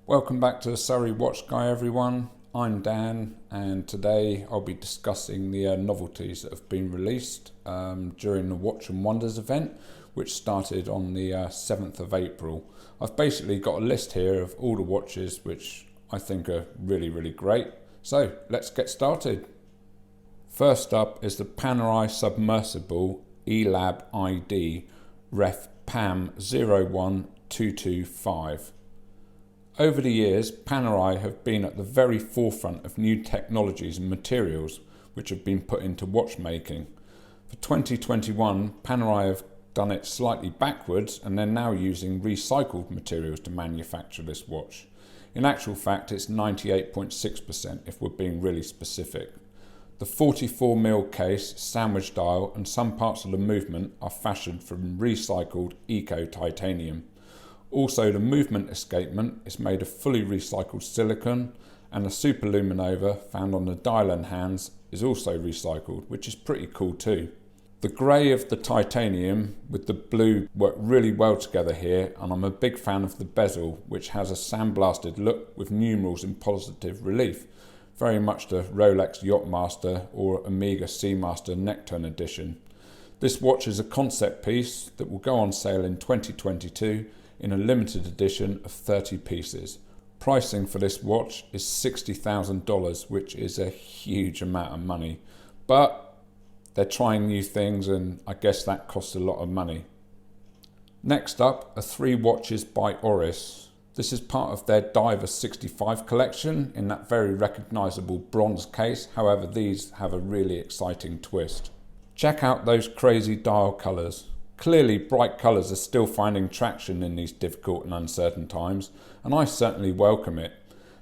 Welcome back to the Surrey Watch Guy, everyone. I'm Dan, and today I'll be discussing the novelties that have been released during the Watch and Wonders event, which started on the 7th of April. I've basically got a list here of all the watches which I think are really great. So let's get started. First up is the Panerai Submersible eLab ID Ref PAM 01225. Over the years, Panerai have been at the very forefront of new technologies and materials which have been put into watchmaking. For 2021, Panerai have done it slightly backwards and they're now using recycled materials to manufacture this watch. In actual fact, it's 98.6% if we're being really specific. The 44mm case, sandwich dial and some parts of the movement are fashioned from recycled eco-titanium. Also, the movement escapement is made of fully recycled silicone, and the superluminova found on the dial and hands is also recycled, which is pretty cool too. The grey of the titanium with the blue work really well together here, and I'm a big fan of the bezel, which has a sandblasted look with numerals in positive relief, very much the Rolex Yachtmaster or Omega Seamaster Nectarine edition. This watch is a concept piece that will go on sale in 2022 in a limited edition of 30 pieces. Pricing for this watch is $60,000, which is a huge amount of money. But they're trying new things and I guess that costs a lot of money. Next up are 3 watches by Oris. This is part of their Diver 65 collection in that very recognisable bronze case. However, these have a really exciting twist. Check out those crazy dial colours. Clearly, bright colours are still finding traction in these difficult and uncertain times, and I certainly welcome it.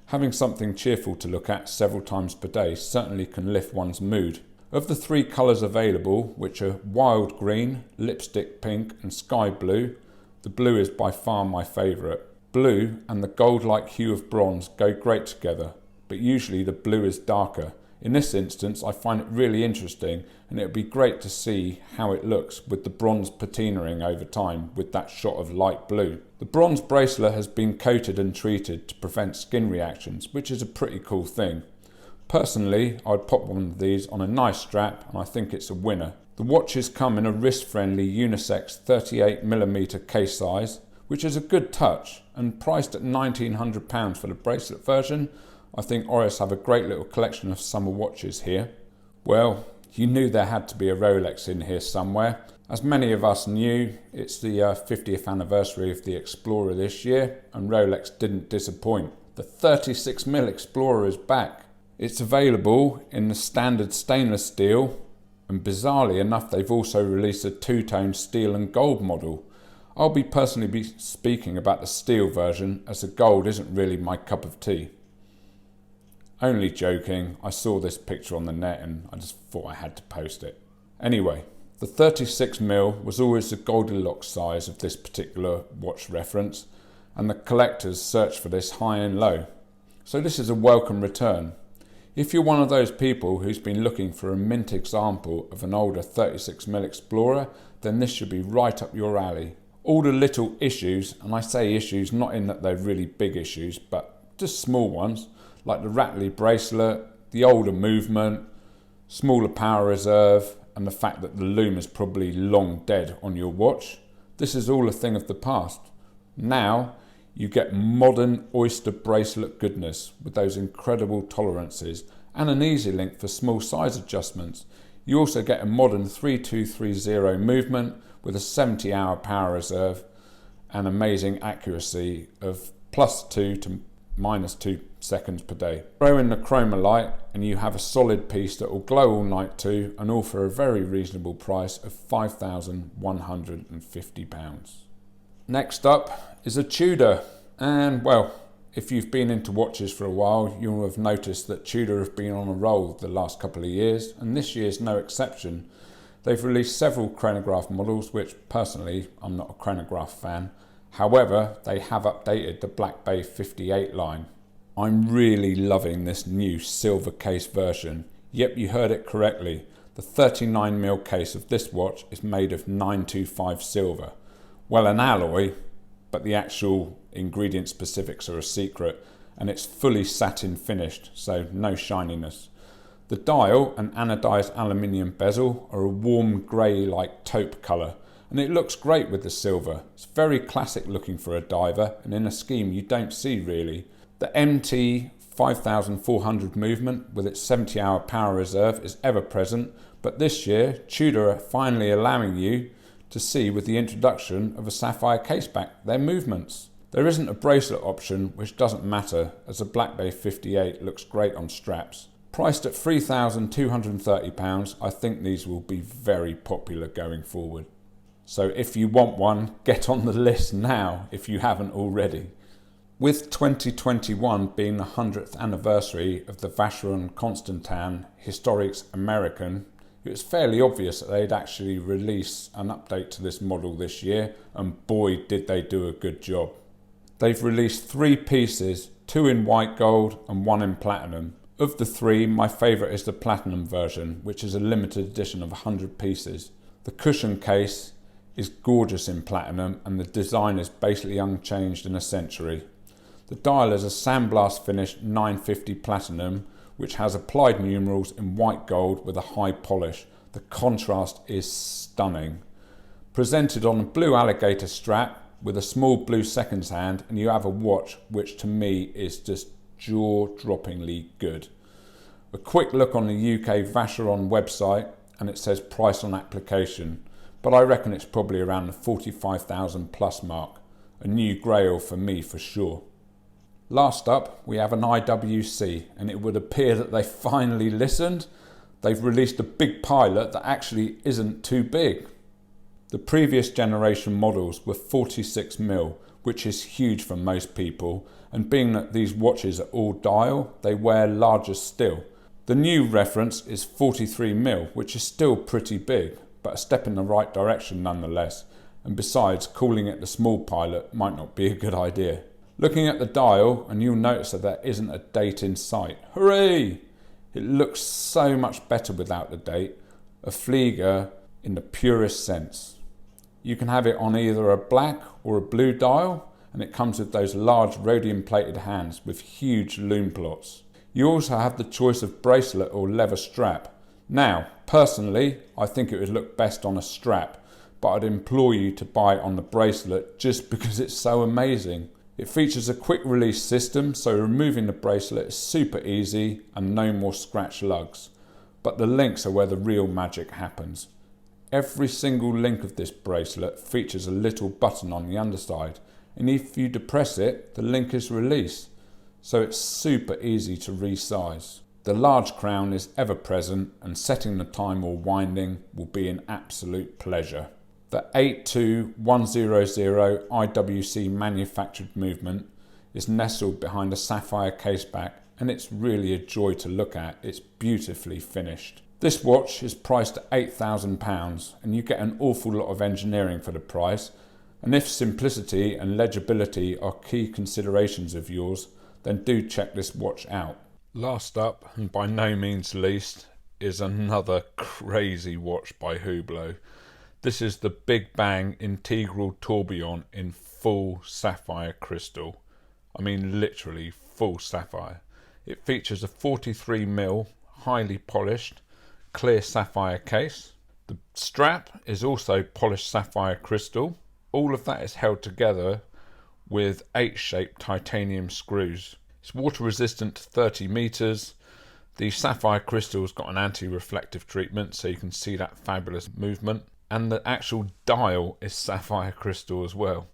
Having something cheerful to look at several times per day certainly can lift one's mood. Of the 3 colours available, which are wild green, lipstick pink and sky blue, the blue is by far my favourite. Blue and the gold-like hue of bronze go great together, but usually the blue is darker. In this instance, I find it really interesting, and it would be great to see how it looks with the bronze patinaing over time with that shot of light blue. The bronze bracelet has been coated and treated to prevent skin reactions, which is a pretty cool thing. Personally, I'd pop one of these on a nice strap, and I think it's a winner. The watches come in a wrist-friendly unisex 38mm case size, which is a good touch, and priced at £1,900 for the bracelet version. I think Oris have a great little collection of summer watches here. Well, you knew there had to be a Rolex in here somewhere. As many of us knew, it's the 50th anniversary of the Explorer this year, and Rolex didn't disappoint. The 36mm Explorer is back. It's available in the standard stainless steel, and bizarrely enough, they've also released a 2-tone steel and gold model. I'll be personally speaking about the steel version, as the gold isn't really my cup of tea. Only joking, I saw this picture on the net and I just thought I had to post it. Anyway, the 36mm was always the Goldilocks size of this particular watch reference, and the collectors search for this high and low. So this is a welcome return. If you're one of those people who's been looking for a mint example of an older 36mm Explorer, then this should be right up your alley. All the little issues, and I say issues not in that they're really big issues, but just small ones, like the rattly bracelet, the older movement, smaller power reserve, and the fact that the lume is probably long dead on your watch. This is all a thing of the past. Now you get modern oyster bracelet goodness with those incredible tolerances and an easy link for small size adjustments. You also get a modern 3230 movement with a 70-hour power reserve and amazing accuracy of +2 to -2 seconds per day. Throw in the chroma light and you have a solid piece that will glow all night too, and all for a very reasonable price of £5,150. Next up is a Tudor, and well, if you've been into watches for a while, you'll have noticed that Tudor have been on a roll the last couple of years, and this year's no exception. They've released several chronograph models, which personally I'm not a chronograph fan. However, they have updated the Black Bay 58 line. I'm really loving this new silver case version. Yep, you heard it correctly. The 39mm case of this watch is made of 925 silver. Well, an alloy, but the actual ingredient specifics are a secret, and it's fully satin finished, so no shininess. The dial and anodised aluminium bezel are a warm grey like taupe colour, and it looks great with the silver. It's very classic looking for a diver, and in a scheme you don't see really. The MT 5400 movement with its 70-hour power reserve is ever present, but this year Tudor are finally allowing you to see, with the introduction of a sapphire caseback, their movements. There isn't a bracelet option, which doesn't matter, as a Black Bay 58 looks great on straps. Priced at £3,230, I think these will be very popular going forward. So if you want one, get on the list now if you haven't already. With 2021 being the 100th anniversary of the Vacheron Constantin Historiques American, it was fairly obvious that they'd actually release an update to this model this year, and boy did they do a good job. They've released 3 pieces, 2 in white gold and 1 in platinum. Of the 3, my favourite is the platinum version, which is a limited edition of 100 pieces. The cushion case is gorgeous in platinum, and the design is basically unchanged in a century. The dial is a sandblast finished 950 platinum, which has applied numerals in white gold with a high polish. The contrast is stunning. Presented on a blue alligator strap with a small blue seconds hand, and you have a watch which to me is just jaw-droppingly good. A quick look on the UK Vacheron website and it says price on application, but I reckon it's probably around the 45,000 plus mark. A new grail for me for sure. Last up, we have an IWC, and it would appear that they finally listened. They've released a big pilot that actually isn't too big. The previous generation models were 46mm, which is huge for most people, and being that these watches are all dial, they wear larger still. The new reference is 43mm, which is still pretty big, but a step in the right direction nonetheless, and besides, calling it the small pilot might not be a good idea. Looking at the dial, and you'll notice that there isn't a date in sight. Hooray! It looks so much better without the date, a Flieger in the purest sense. You can have it on either a black or a blue dial, and it comes with those large rhodium plated hands with huge lume plots. You also have the choice of bracelet or leather strap. Now, personally, I think it would look best on a strap, but I'd implore you to buy it on the bracelet just because it's so amazing. It features a quick release system, so removing the bracelet is super easy and no more scratch lugs. But the links are where the real magic happens. Every single link of this bracelet features a little button on the underside, and if you depress it, the link is released, so it's super easy to resize. The large crown is ever present, and setting the time or winding will be an absolute pleasure. The 82100 IWC manufactured movement is nestled behind a sapphire caseback, and it's really a joy to look at. It's beautifully finished. This watch is priced at £8,000, and you get an awful lot of engineering for the price, and if simplicity and legibility are key considerations of yours, then do check this watch out. Last up, and by no means least, is another crazy watch by Hublot. This is the Big Bang Integral Tourbillon in full sapphire crystal. I mean literally full sapphire. It features a 43mm highly polished clear sapphire case. The strap is also polished sapphire crystal. All of that is held together with H-shaped titanium screws. It's water resistant to 30 meters. The sapphire crystal's got an anti-reflective treatment, so you can see that fabulous movement. And the actual dial is sapphire crystal as well.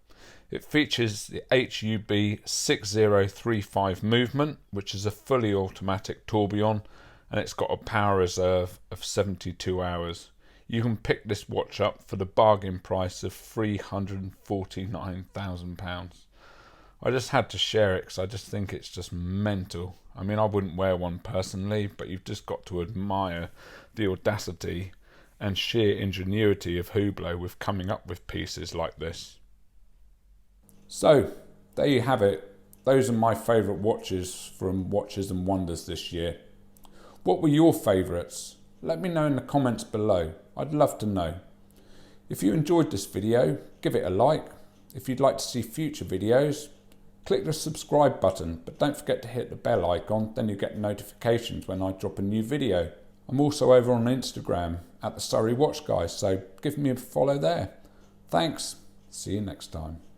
It features the HUB 6035 movement, which is a fully automatic tourbillon, and it's got a power reserve of 72 hours. You can pick this watch up for the bargain price of £349,000. I just had to share it because I just think it's just mental. I mean, I wouldn't wear one personally, but you've just got to admire the audacity and sheer ingenuity of Hublot with coming up with pieces like this. So, there you have it. Those are my favourite watches from Watches and Wonders this year. What were your favourites? Let me know in the comments below. I'd love to know. If you enjoyed this video, give it a like. If you'd like to see future videos, click the subscribe button, but don't forget to hit the bell icon, then you get notifications when I drop a new video. I'm also over on Instagram at the Surrey Watch Guy, so give me a follow there. Thanks. See you next time.